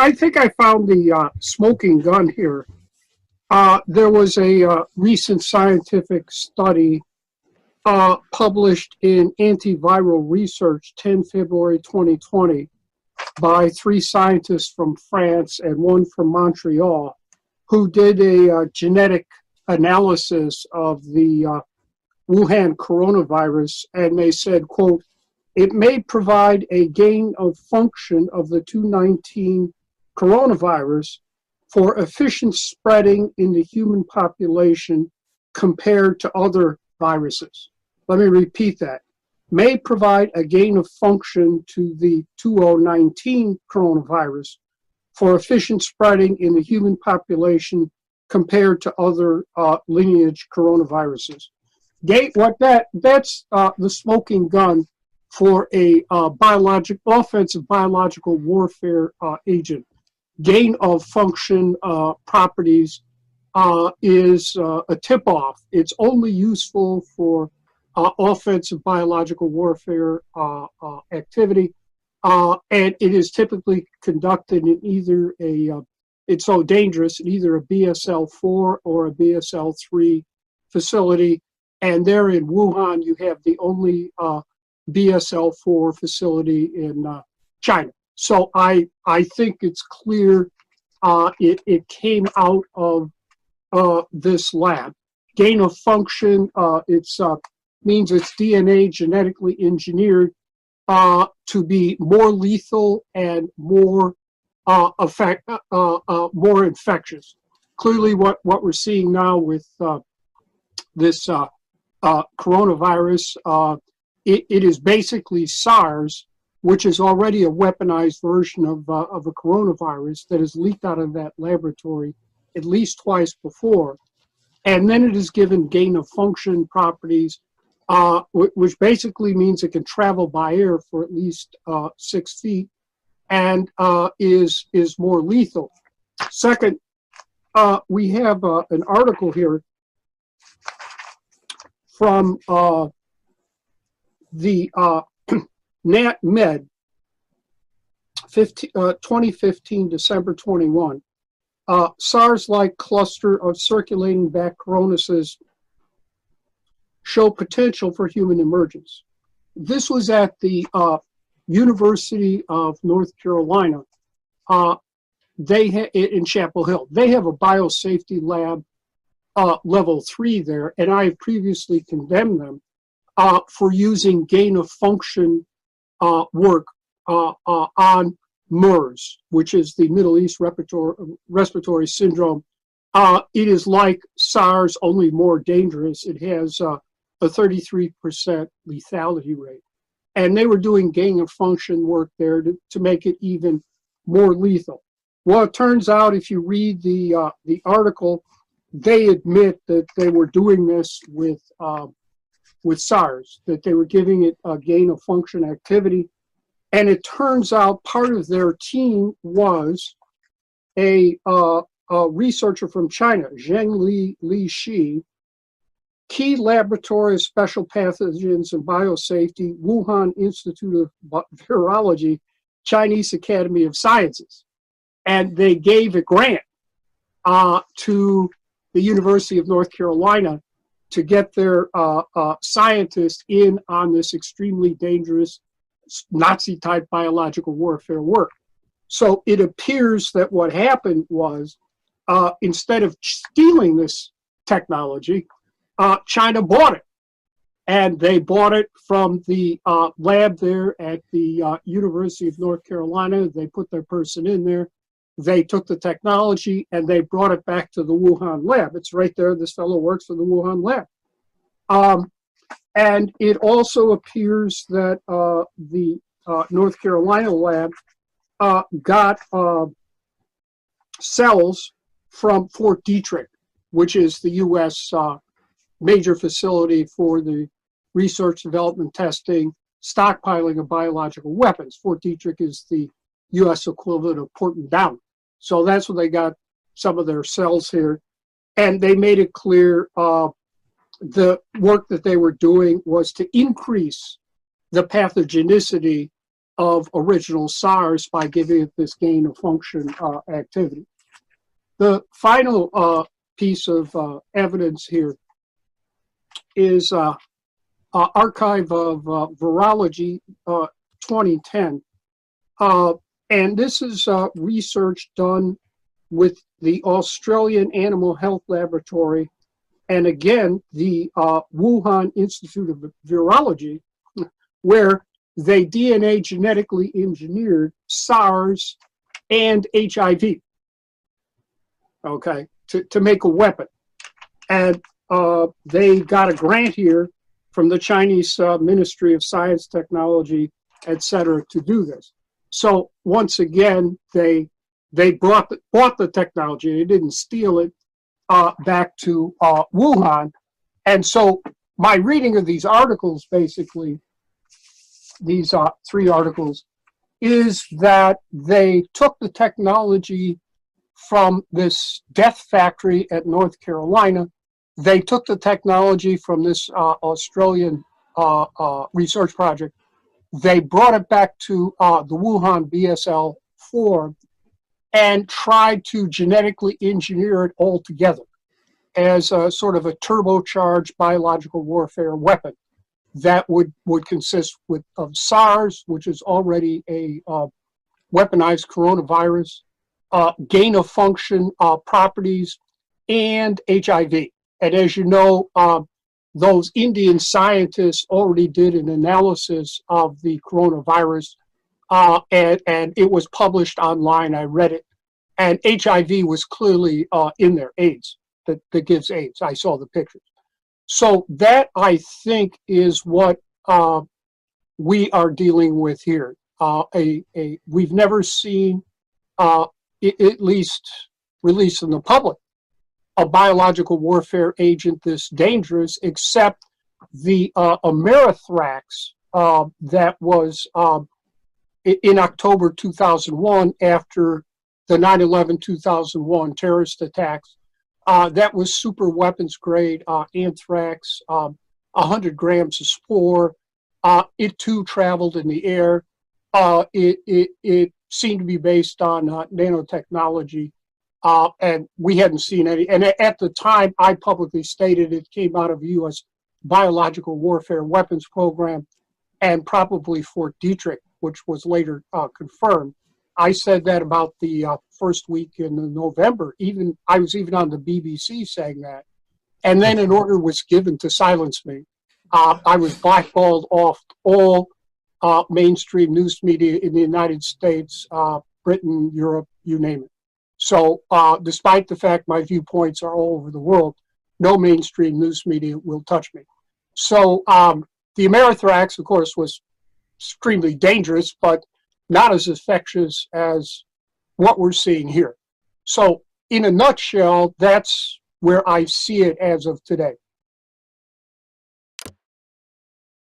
I think I found the smoking gun here. There was a recent scientific study published in Antiviral Research 10 February 2020 by 3 scientists from France and 1 from Montreal who did a genetic analysis of the Wuhan coronavirus, and they said, quote, "It may provide a gain of function of the 2019 coronavirus for efficient spreading in the human population compared to other viruses." Let me repeat that. May provide a gain of function to the 2019 coronavirus for efficient spreading in the human population compared to other lineage coronaviruses. That's the smoking gun for a offensive biological warfare agent. Gain of function properties is a tip-off. It's only useful for offensive biological warfare activity, and it is typically conducted in either it's so dangerous, in either a BSL-4 or a BSL-3 facility. And there in Wuhan, you have the only BSL-4 facility in China. So I think it's clear it came out of this lab. Gain of function, means it's DNA genetically engineered to be more lethal and more more infectious. Clearly, what we're seeing now with this coronavirus, it is basically SARS, which is already a weaponized version of a coronavirus that has leaked out of that laboratory at least twice before. And then it is given gain of function properties, which basically means it can travel by air for at least 6 feet and is more lethal. Second, we have an article here from the NatMed 2015, December 21. SARS-like cluster of circulating bat coronases show potential for human emergence. This was at the University of North Carolina. In Chapel Hill. They have a biosafety lab level 3 there, and I have previously condemned them for using gain of function work on MERS, which is the Middle East Respiratory Syndrome. It is like SARS, only more dangerous. It has a 33% lethality rate. And they were doing gain of function work there to make it even more lethal. Well, it turns out if you read the article, they admit that they were doing this with SARS, that they were giving it a gain of function activity. And it turns out part of their team was a researcher from China, Zheng Li Shi, Key Laboratory of Special Pathogens and Biosafety, Wuhan Institute of Virology, Chinese Academy of Sciences. And they gave a grant to the University of North Carolina to get their scientists in on this extremely dangerous Nazi-type biological warfare work. So it appears that what happened was, instead of stealing this technology, China bought it. And they bought it from the lab there at the University of North Carolina. They put their person in there. They took the technology and they brought it back to the Wuhan lab. It's right there. This fellow works for the Wuhan lab. And it also appears that the North Carolina lab got cells from Fort Detrick, which is the U.S. Major facility for the research, development, testing, stockpiling of biological weapons. Fort Detrick is the U.S. equivalent of Porton Down. So that's where they got some of their cells here. And they made it clear the work that they were doing was to increase the pathogenicity of original SARS by giving it this gain of function activity. The final piece of evidence here is Archive of Virology 2010. And this is research done with the Australian Animal Health Laboratory and again the Wuhan Institute of Virology, where they DNA genetically engineered SARS and HIV, okay, to make a weapon. And they got a grant here from the Chinese Ministry of Science, Technology, etc., to do this. So once again, they bought the technology. They didn't steal it back to Wuhan. And so my reading of these articles, basically, these 3 articles, is that they took the technology from this death factory at North Carolina. They took the technology from this Australian research project. They brought it back to the Wuhan BSL-4 and tried to genetically engineer it all together as a sort of a turbocharged biological warfare weapon that would consist of SARS, which is already a weaponized coronavirus, gain of function properties, and HIV. And as you know, those Indian scientists already did an analysis of the coronavirus, and it was published online. I read it, and HIV was clearly in there, AIDS, that gives AIDS. I saw the pictures. So that, I think, is what we are dealing with here. We've never seen, at least released in the public, a biological warfare agent this dangerous, except the Amerithrax that was in October 2001 after the 9/11-2001 terrorist attacks. That was super weapons grade anthrax, 100 grams of spore. It too traveled in the air. It seemed to be based on nanotechnology. And we hadn't seen any. And at the time, I publicly stated it came out of the U.S. Biological Warfare Weapons Program and probably Fort Detrick, which was later confirmed. I said that about the first week in November. I was even on the BBC saying that. And then an order was given to silence me. I was blackballed off all mainstream news media in the United States, Britain, Europe, you name it. So despite the fact my viewpoints are all over the world, no mainstream news media will touch me. So the Amerithrax, of course, was extremely dangerous, but not as infectious as what we're seeing here. So in a nutshell, that's where I see it as of today.